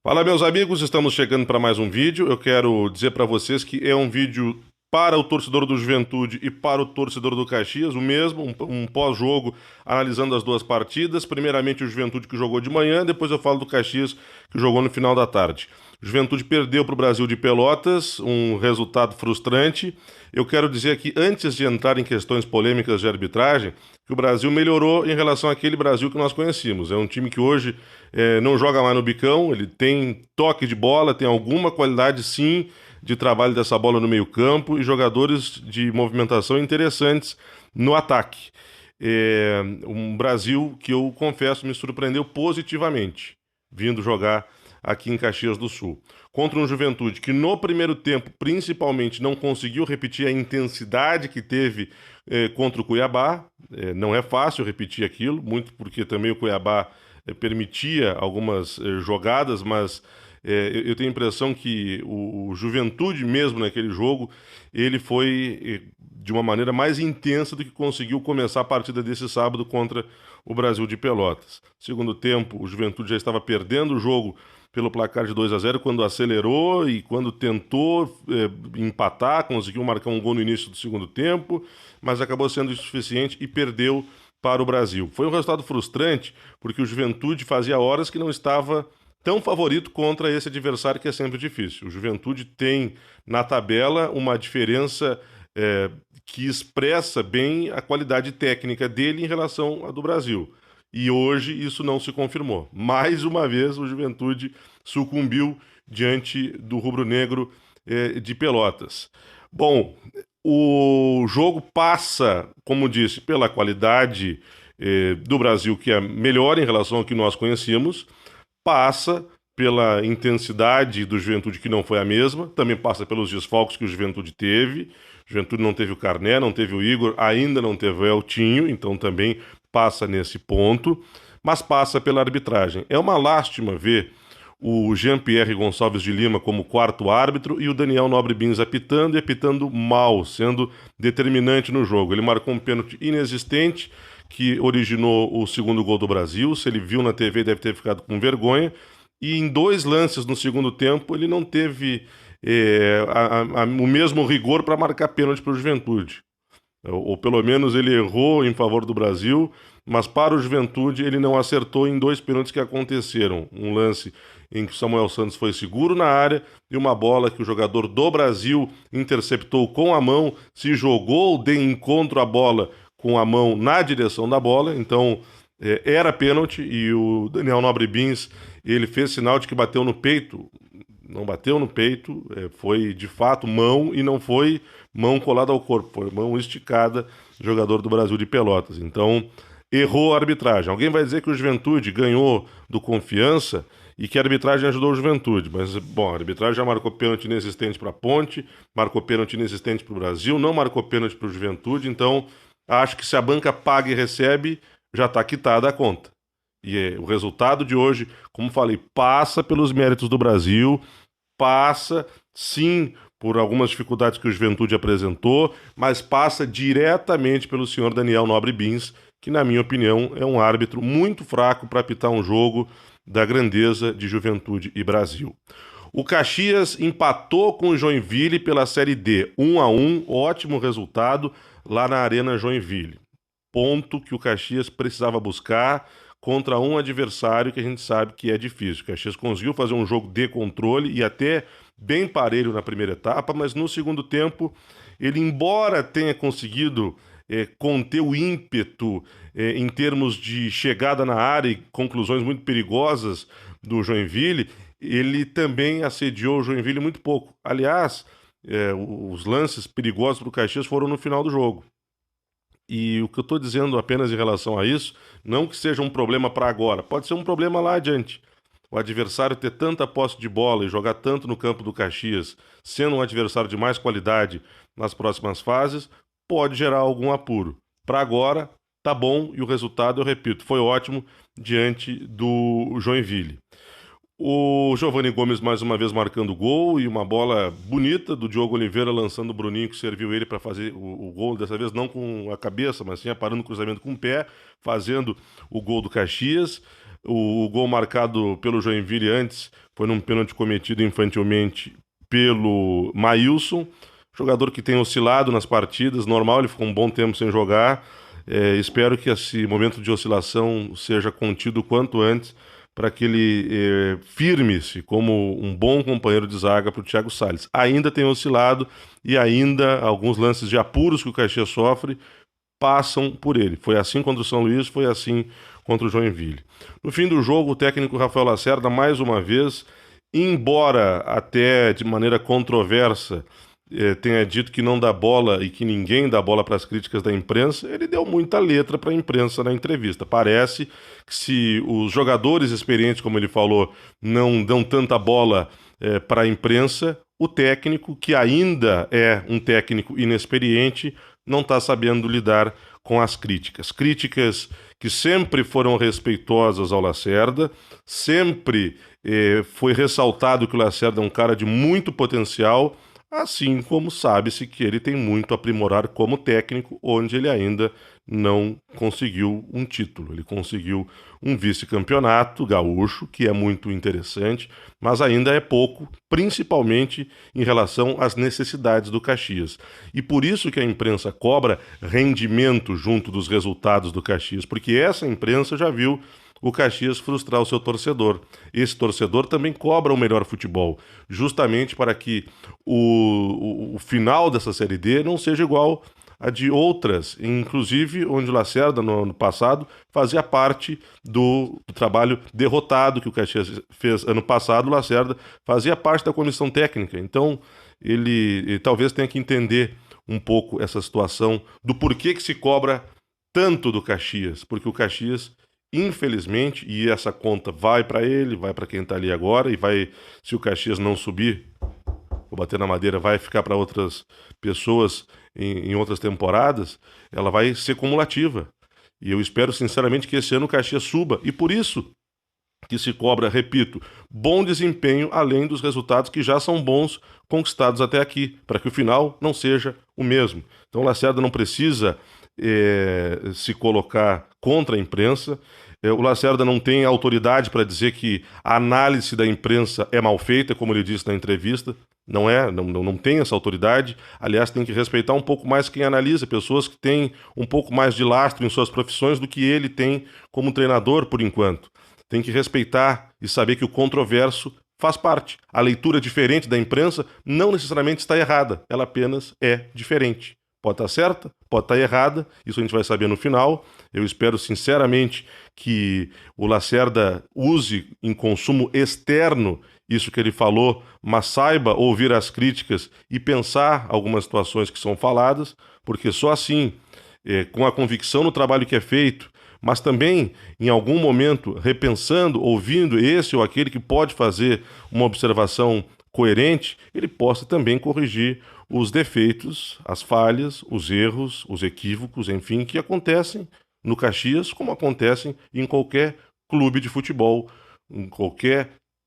Fala, meus amigos, estamos chegando para mais um vídeo. Eu quero dizer para vocês que é um vídeo para o torcedor do Juventude e para o torcedor do Caxias, o mesmo, um pós-jogo analisando as duas partidas. Primeiramente o Juventude que jogou de manhã, depois eu falo do Caxias que jogou no final da tarde. O Juventude perdeu para o Brasil de Pelotas, um resultado frustrante. Eu quero dizer aqui, antes de entrar em questões polêmicas de arbitragem, que o Brasil melhorou em relação àquele Brasil que nós conhecíamos. É um time que hoje não joga mais no bicão, ele tem toque de bola, tem alguma qualidade sim de trabalho dessa bola no meio-campo e jogadores de movimentação interessantes no ataque. Um Brasil que eu confesso me surpreendeu positivamente, vindo jogar aqui em Caxias do Sul. Contra um Juventude que no primeiro tempo, principalmente, não conseguiu repetir a intensidade que teve contra o Cuiabá. Não é fácil repetir aquilo, muito porque também o Cuiabá permitia algumas jogadas, mas eu tenho a impressão que o Juventude mesmo naquele jogo, ele foi de uma maneira mais intensa do que conseguiu começar a partida desse sábado contra o Brasil de Pelotas. Segundo tempo, o Juventude já estava perdendo o jogo pelo placar de 2-0 quando acelerou e quando tentou empatar, conseguiu marcar um gol no início do segundo tempo, mas acabou sendo insuficiente e perdeu para o Brasil. Foi um resultado frustrante, porque o Juventude fazia horas que não estava tão favorito contra esse adversário que é sempre difícil. O Juventude tem na tabela uma diferença que expressa bem a qualidade técnica dele em relação à do Brasil. E hoje isso não se confirmou. Mais uma vez o Juventude sucumbiu diante do rubro-negro de Pelotas. Bom, o jogo passa, como disse, pela qualidade do Brasil, que é melhor em relação ao que nós conhecíamos, passa pela intensidade do Juventude, que não foi a mesma, também passa pelos desfalques que o Juventude teve. O Juventude não teve o Carné, não teve o Igor, ainda não teve o Eltinho, então também passa nesse ponto, mas passa pela arbitragem. É uma lástima ver o Jean-Pierre Gonçalves de Lima como quarto árbitro e o Daniel Nobre Bins apitando e apitando mal, sendo determinante no jogo. Ele marcou um pênalti inexistente que originou o segundo gol do Brasil. Se ele viu na TV, deve ter ficado com vergonha. E em dois lances no segundo tempo, ele não teve o mesmo rigor para marcar pênalti para o Juventude. Ou pelo menos ele errou em favor do Brasil, mas para o Juventude ele não acertou em dois pênaltis que aconteceram. Um lance em que o Samuel Santos foi seguro na área e uma bola que o jogador do Brasil interceptou com a mão, se jogou de encontro à bola com a mão na direção da bola, então era pênalti e o Daniel Nobre Bins, ele fez sinal de que bateu no peito. Não bateu no peito, foi de fato mão e não foi mão colada ao corpo, foi mão esticada do jogador do Brasil de Pelotas. Então, errou a arbitragem. Alguém vai dizer que o Juventude ganhou do Confiança e que a arbitragem ajudou o Juventude, mas, bom, a arbitragem já marcou pênalti inexistente para a Ponte, marcou pênalti inexistente para o Brasil, não marcou pênalti para o Juventude, então acho que se a banca paga e recebe, já está quitada a conta. E o resultado de hoje, como falei, passa pelos méritos do Brasil, passa sim por algumas dificuldades que o Juventude apresentou, mas passa diretamente pelo senhor Daniel Nobre Bins, que na minha opinião é um árbitro muito fraco para apitar um jogo da grandeza de Juventude e Brasil. O Caxias empatou com o Joinville pela Série D, 1-1, ótimo resultado lá na Arena Joinville. Ponto que o Caxias precisava buscar contra um adversário que a gente sabe que é difícil. O Caxias conseguiu fazer um jogo de controle e até bem parelho na primeira etapa, mas no segundo tempo, ele, embora tenha conseguido conter o ímpeto em termos de chegada na área e conclusões muito perigosas do Joinville, ele também assediou o Joinville muito pouco. Aliás, os lances perigosos para o Caxias foram no final do jogo. E o que eu estou dizendo apenas em relação a isso, não que seja um problema para agora, pode ser um problema lá adiante. O adversário ter tanta posse de bola e jogar tanto no campo do Caxias, sendo um adversário de mais qualidade nas próximas fases, pode gerar algum apuro. Para agora, tá bom e o resultado, eu repito, foi ótimo diante do Joinville. O Giovanni Gomes mais uma vez marcando gol e uma bola bonita do Diogo Oliveira lançando o Bruninho que serviu ele para fazer o gol, dessa vez não com a cabeça, mas sim parando o cruzamento com o pé, fazendo o gol do Caxias. O gol marcado pelo Joinville antes foi num pênalti cometido infantilmente pelo Maílson, jogador que tem oscilado nas partidas, normal, ele ficou um bom tempo sem jogar. Espero que esse momento de oscilação seja contido o quanto antes, para que ele firme-se como um bom companheiro de zaga para o Thiago Salles. Ainda tem oscilado e ainda alguns lances de apuros que o Caxias sofre passam por ele. Foi assim contra o São Luís, foi assim contra o Joinville. No fim do jogo, o técnico Rafael Lacerda, mais uma vez, embora até de maneira controversa, tenha dito que não dá bola e que ninguém dá bola para as críticas da imprensa, ele deu muita letra para a imprensa na entrevista. Parece que se os jogadores experientes, como ele falou, não dão tanta bola para a imprensa, o técnico, que ainda é um técnico inexperiente, não está sabendo lidar com as críticas. Críticas que sempre foram respeitosas ao Lacerda, sempre foi ressaltado que o Lacerda é um cara de muito potencial, assim como sabe-se que ele tem muito a aprimorar como técnico, onde ele ainda não conseguiu um título. Ele conseguiu um vice-campeonato gaúcho, que é muito interessante, mas ainda é pouco, principalmente em relação às necessidades do Caxias. E por isso que a imprensa cobra rendimento junto dos resultados do Caxias, porque essa imprensa já viu o Caxias frustrar o seu torcedor. Esse torcedor também cobra o melhor futebol, justamente para que o final dessa Série D não seja igual a de outras, inclusive onde o Lacerda, no ano passado, fazia parte do trabalho derrotado que o Caxias fez ano passado. O Lacerda fazia parte da comissão técnica, então ele talvez tenha que entender um pouco essa situação do porquê que se cobra tanto do Caxias, porque o Caxias, infelizmente, e essa conta vai para ele, vai para quem está ali agora, e vai, se o Caxias não subir, vou bater na madeira, vai ficar para outras pessoas em outras temporadas, ela vai ser cumulativa. E eu espero sinceramente que esse ano o Caxias suba, e por isso que se cobra, repito, bom desempenho, além dos resultados que já são bons conquistados até aqui, para que o final não seja o mesmo. Então o Lacerda não precisa se colocar contra a imprensa. O Lacerda não tem autoridade para dizer que a análise da imprensa é mal feita, como ele disse na entrevista. Não tem essa autoridade. Aliás, tem que respeitar um pouco mais quem analisa, pessoas que têm um pouco mais de lastro em suas profissões do que ele tem como treinador, por enquanto. Tem que respeitar e saber que o controverso faz parte. A leitura diferente da imprensa não necessariamente está errada, ela apenas é diferente. Pode estar certa, pode estar errada, isso a gente vai saber no final. Eu espero sinceramente que o Lacerda use em consumo externo isso que ele falou, mas saiba ouvir as críticas e pensar algumas situações que são faladas, porque só assim, com a convicção no trabalho que é feito, mas também, em algum momento, repensando, ouvindo esse ou aquele que pode fazer uma observação coerente, ele possa também corrigir os defeitos, as falhas, os erros, os equívocos, enfim, que acontecem no Caxias, como acontecem em qualquer clube de futebol,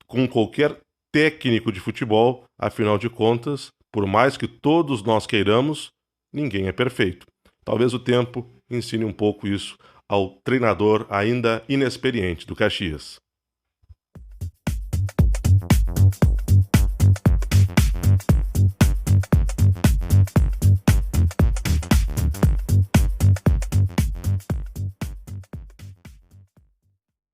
com qualquer técnico de futebol. Afinal de contas, por mais que todos nós queiramos, ninguém é perfeito. Talvez o tempo ensine um pouco isso ao treinador ainda inexperiente do Caxias.